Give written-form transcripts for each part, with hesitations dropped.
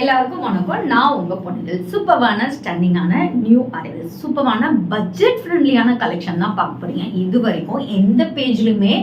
எல்லாருக்கும் வணக்கம். நான் உங்க பொண்ணுகள். சூப்பரான ஸ்டன்னிங்கான நியூ அரைவல், சூப்பரான பட்ஜெட் ஃப்ரெண்ட்லியான கலெக்ஷன் தான் பார்க்க போறீங்க. இது வரைக்கும் எந்த பேஜ்லயுமே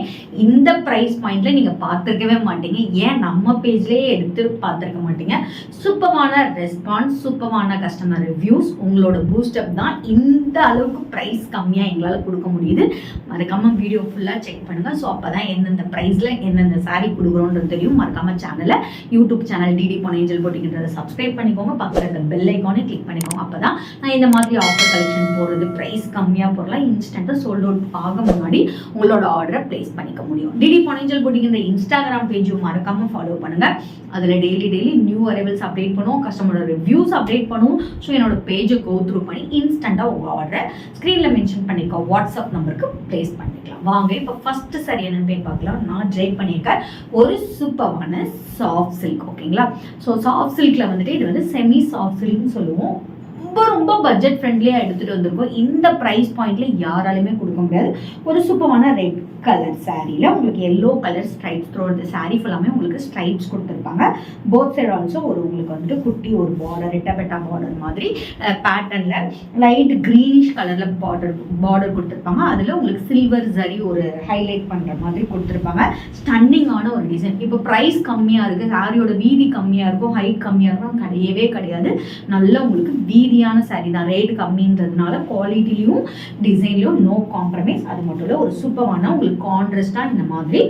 இந்த பிரைஸ் பாயிண்ட்ல நீங்க பார்த்துருக்கவே மாட்டீங்க. ஏன் நம்ம பேஜ்லயே எடுத்து பார்த்துருக்க மாட்டீங்க. சூப்பரான ரெஸ்பான்ஸ், சூப்பரான கஸ்டமர் ரிவ்யூஸ், உங்களோட பூஸ்டப் தான் இந்த அளவுக்கு பிரைஸ் கம்மியா எங்களால் கொடுக்க முடியுது. மறக்காம வீடியோ ஃபுல்லா செக் பண்ணுங்க. ஸோ அப்பதான் எந்தெந்த பிரைஸ்ல எந்தெந்த சாரீ கொடுக்குறோன்றது தெரியும். மறக்காம சேனலை யூடியூப் சேனல் டிடி பொன் ஏஞ்சல் போட்டிங்கன்றத சப்ஸ்கிரைப் பண்ணிக்கோங்க. பக்கத்தில் இருக்க பெல் ஐக்கானே கிளிக் பண்ணிக்கோங்க. அப்பதான் நான் இந்த மாதிரி ஆஃபர் கலெக்ஷன் போடுறது, பிரைஸ் கம்மியாக போடலாம், இன்ஸ்டன்ட்டாக சோல்ட் அவுட் ஆக முன்னாடி உங்களோட ஆர்டரை பிளேஸ் பண்ணிக்க முடியும். டிடி பொன் ஏஞ்சல் போட்டிங்கிற இன்ஸ்டாகிராம் பேஜும் மறக்காம ஃபாலோ பண்ணுங்க. அதில் டெய்லி நியூ அரைவல்ஸ் அப்டேட் பண்ணுவோம், கஸ்டமரோட ரிவ்யூஸ் அப்டேட் பண்ணுவோம். ஸோ என்னோட பேஜை கோ த்ரூ பண்ணி இன்ஸ்டன்ட்டாக உங்கள் ஆர்டரை ஸ்க்ரீனில் மென்ஷன் பண்ணிக்கோ, வாட்ஸ்அப் நம்பருக்கு பிளேஸ் பண்ணிக்கலாம். வாங்க இப்போ ஃபர்ஸ்ட் சரி என்னன்னு பார்க்கலாம். நான் ட்ரை பண்ணியிருக்கேன் ஒரு சூப்பரான சாஃப்ட் சில்க். ஓகேங்களா? ஸோ சாஃப்ட் சில்க்ல வந்துட்டு இது வந்து செமி சாஃப்ட் சில்க்னு சொல்லுவோம். ரொம்ப பட்ஜெட் ஃப்ரெண்ட்லியாக எடுத்துகிட்டு வந்திருக்கோம். இந்த ப்ரைஸ் பாயிண்ட்ல யாராலுமே கொடுக்க முடியாது. ஒரு சூப்பரான ரெட் கலர் சாரீல உங்களுக்கு yellow colour stripes throat sari ஃபுல்லாமே உங்களுக்கு ஸ்ட்ரைப்ஸ் கொடுத்துருப்பாங்க. போத் சைடு ஆல்சோ ஒரு உங்களுக்கு வந்துட்டு குட்டி ஒரு பார்டர், ரெட்டபெட்டா பார்டர் மாதிரி பேட்டர்ன்ல லைட் கிரீனிஷ் கலர்ல பார்டர் கொடுத்துருப்பாங்க. அதில் உங்களுக்கு சில்வர் சரி ஒரு ஹைலைட் பண்ணுற மாதிரி கொடுத்துருப்பாங்க. ஸ்டன்னிங்கான ஒரு டிசைன். இப்போ ப்ரைஸ் கம்மியாக இருக்குது, சாரியோட வீதி கம்மியாக இருக்கும், ஹைட் கம்மியாக இருக்கும், கிடையவே கிடையாது. நல்ல உங்களுக்கு வீதியான சாரி தான். ரேட் கம்மின்றதுனால குவாலிட்டிலையும் டிசைன்லையும் நோ காம்ப்ரமைஸ். அது மட்டும் இல்லை, ஒரு சூப்பரான உங்களுக்கு கான்ட்ராஸ்டா இந்த மாதிரி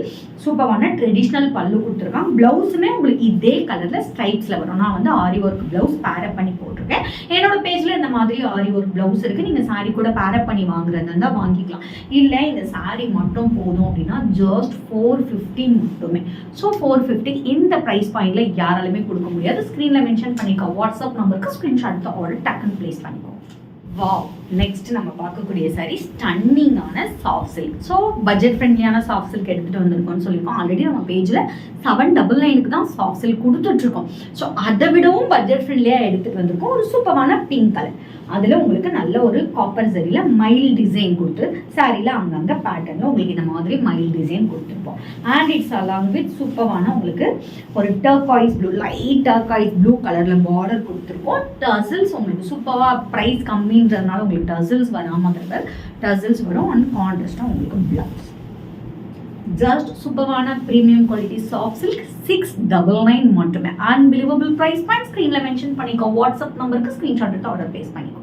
சூப்பரான ட்ரெடிஷ்னல் பல்லு கொடுத்துருக்காங்க. பிளவுஸுமே உங்களுக்கு இதே கலர்ல ஸ்ட்ரைப்ஸ்ல வரும். நான் வந்து ஆரி ஒர்க் பிளவுஸ் பேரப் பண்ணி போட்டிருக்கேன். என்னோட பேஜ்ல இந்த மாதிரி ஆரி ஒர்க் பிளவுஸ் இருக்கு. நீங்க சாரி கூட பேரப் பண்ணி வாங்குறதா இருந்தா வாங்கிக்கலாம். இல்லை இந்த சாரி மட்டும் போதும் அப்படின்னா ஜஸ்ட் 450 மட்டுமே. ஸோ 450 இந்த ப்ரைஸ் பாயிண்ட்ல யாராலுமே கொடுக்க முடியாது. ஸ்க்ரீன்ல மென்ஷன் பண்ணிக்கோ, வாட்ஸ்அப் நம்பருக்கு ஸ்க்ரீன்ஷாட் ஆர்டர் டக்குன்னு பிளேஸ் பண்ணிக்கோ. வாவ், நெக்ஸ்ட் நம்ம பார்க்கக்கூடிய சாரி ஸ்டன்னிங்கான சாஃப்ட் சில்க். ஸோ பட்ஜெட் ஃப்ரெண்ட்லியான சாஃப்ட் சில்க் எடுத்துகிட்டு வந்திருக்கோம்னு சொல்லியிருக்கோம். ஆல்ரெடி நம்ம பேஜில் 799 தான் சாஃப்ட் சில்க் கொடுத்துட்ருக்கோம். ஸோ அதை விடவும் பட்ஜெட் ஃப்ரெண்ட்லியாக எடுத்துகிட்டு வந்திருக்கோம். ஒரு சூப்பரான பிங்க் கலர், அதில் உங்களுக்கு நல்ல ஒரு காப்பர் சரியில் மைல் டிசைன் கொடுத்து சாரியில் அங்கங்கே பேட்டர்னில் உங்களுக்கு இந்த மாதிரி மைல் டிசைன் கொடுத்துருப்போம். அண்ட் இட்ஸ் அலாங் வித் சூப்பரான உங்களுக்கு ஒரு turquoise blue, light turquoise blue கலரில் பார்டர் கொடுத்துருப்போம். டசில்ஸ் உங்களுக்கு சூப்பராக ப்ரைஸ் கம்மின்றதுனால உங்களுக்கு டசில்ஸ் வராமல் டசில்ஸ் வரும். அண்ட் கான்ட்ராஸ்டாக உங்களுக்கு பிளவுஸ். ஜஸ்ட் சூப்பரான ப்ரீமியம் குவாலிட்டி சாஃப்ட் சில்க் 699 மட்டுமே. அன்பிலீவபிள் பிரைஸ் பாயிண்ட் ஸ்க்ரீன்ல மென்ஷன் பண்ணிக்கோ, வாட்ஸ்அப் நம்பருக்கு ஸ்க்ரீன்ஷாட் எடுத்து ஆர்டர் பிளேஸ் பண்ணிக்கோ.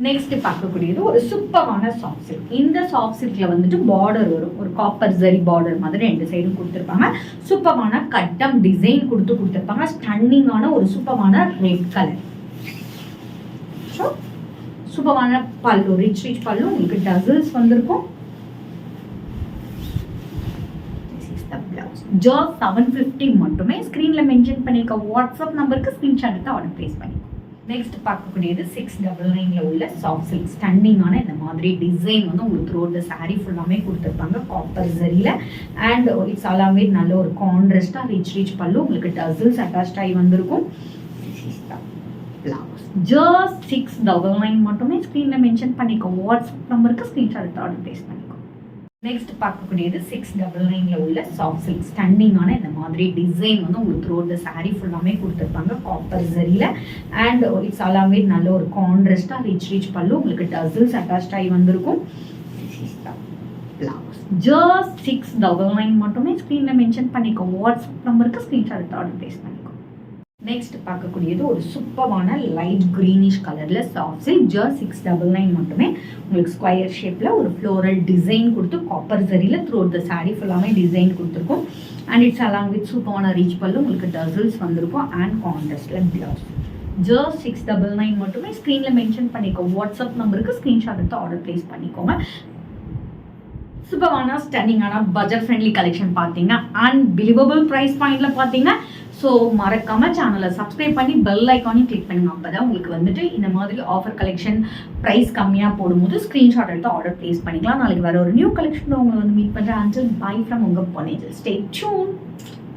நெக்ஸ்ட் பார்க்கக்கூடியது ஒரு சூப்பரான சாஃப்ட் சில்க். இந்த சாஃப்ட் சில்க்ல வந்துட்டு பார்டர் வரும், ஒரு காப்பர் ஜரி பார்டர் மாதிரி ரெண்டு சைடும் கொடுத்துருப்பாங்க. சூப்பரான கட்டம் டிசைன் கொடுத்துருப்பாங்க. ஸ்டன்னிங்கான ஒரு சூப்பரான ரெட் கலர். ஸோ சூப்பரான பல்லு, ரிச் பல்லு, உங்களுக்கு டசில்ஸ் வந்திருக்கும். ஜஸ்ட் 750 மட்டுமே. ஸ்க்ரீன்ல மென்ஷன் பண்ணிக்க, வாட்ஸ்அப் நம்பருக்கு ஸ்க்ரீன்ஷாட் எடுத்து ஆர்டர் பிளேஸ் பண்ணிக்கோ. நெக்ஸ்ட் பார்க்கக்கூடியது 699ல உள்ள சாஃப்ட் சில்க். ஸ்டன்னிங்கான இந்த மாதிரி டிசைன் வந்து உங்களுக்கு த்ரோட் சாரி ஃபுல்லாமே கொடுத்துருப்பாங்க காப்பர் சரியில. அண்ட் இட்ஸ் எல்லாமே நல்ல ஒரு கான்ட்ராஸ்டா ரிச் பல்லு, உங்களுக்கு டசில்ஸ் அட்டாச் ஆகி வந்திருக்கும். ஜஸ்ட் 699 மட்டுமே. ஸ்க்ரீன்ல மென்ஷன் பண்ணிக்கோ, வாட்ஸ்அப் நம்பருக்கு ஸ்க்ரீன்ஷாட் எடுத்து ஆர்டர் பிளேஸ் பண்ணிக்கோ. நெக்ஸ்ட் பார்க்கக்கூடியது 699ல உள்ள சாஃப்ட் சில்க். ஸ்டன்னிங்கான இந்த மாதிரி டிசைன் வந்து உங்களுக்கு த்ரோட் சாரி ஃபுல்லாமே கொடுத்துருப்பாங்க காப்பர் சரியில. அண்ட் இட்ஸ் எல்லாமே நல்ல ஒரு கான்ட்ராஸ்டா ரிச் பல்லு, உங்களுக்கு டசில்ஸ் அட்டாச் ஆகி வந்திருக்கும். ஜஸ்ட் 699 மட்டுமே. ஸ்க்ரீன்ல மென்ஷன் பண்ணிக்கோ, வாட்ஸ்அப் நம்பருக்கு ஸ்க்ரீன்ஷாட் எடுத்து ஆர்டர் பிளேஸ் பண்ணிக்கோ. நெக்ஸ்ட் பார்க்கக்கூடியது ஒரு சூப்பரான லைட் கிரீனிஷ் கலர்ல சாஃப்ட் சில்க். ஜஸ்ட் 699 மட்டுமே. உங்களுக்கு ஸ்கொயர் ஷேப்ல ஒரு ஃப்ளோரல் டிசைன் கொடுத்து காப்பர் சரியில த்ரோட் சாரி ஃபுல்லாமே டிசைன் கொடுத்துருக்கும். அண்ட் இட்ஸ் அலாங் வித் சூப்பரான ரிச் பல்லு, உங்களுக்கு டசில்ஸ் வந்திருக்கும். And கான்ட்ராஸ்ட்ல blouse. ஜஸ்ட் 699 மட்டுமே. ஸ்க்ரீன்ல மென்ஷன் பண்ணிக்கோ, வாட்ஸ்அப் நம்பருக்கு ஸ்க்ரீன்ஷாட் எடுத்து ஆர்டர் பிளேஸ் பண்ணிக்கோங்க. சூப்பரான ஸ்டன்னிங்கான பட்ஜெட் ஃப்ரெண்ட்லி கலெக்ஷன் பார்த்தீங்கன்னா அன்பிலீவபிள் ப்ரைஸ் பாயிண்ட்ல பார்த்தீங்கன்னா. ஸோ மறக்காம சேனலை சப்ஸ்கிரைப் பண்ணி பெல் ஐக்கானையும் கிளிக் பண்ணுங்க. அப்பதான் உங்களுக்கு வந்துட்டு இந்த மாதிரி ஆஃபர் கலெக்ஷன் ப்ரைஸ் கம்மியாக போடும்போது ஸ்க்ரீன்ஷாட் எடுத்து ஆர்டர் பிளேஸ் பண்ணிக்கலாம். நாளைக்கு வர ஒரு நியூ கலெக்ஷன் உங்களை வந்து மீட் பண்ணுறேன். அண்டில் பை ஃப்ரம் உங்கள் பொன் ஏஞ்சல். Stay tune.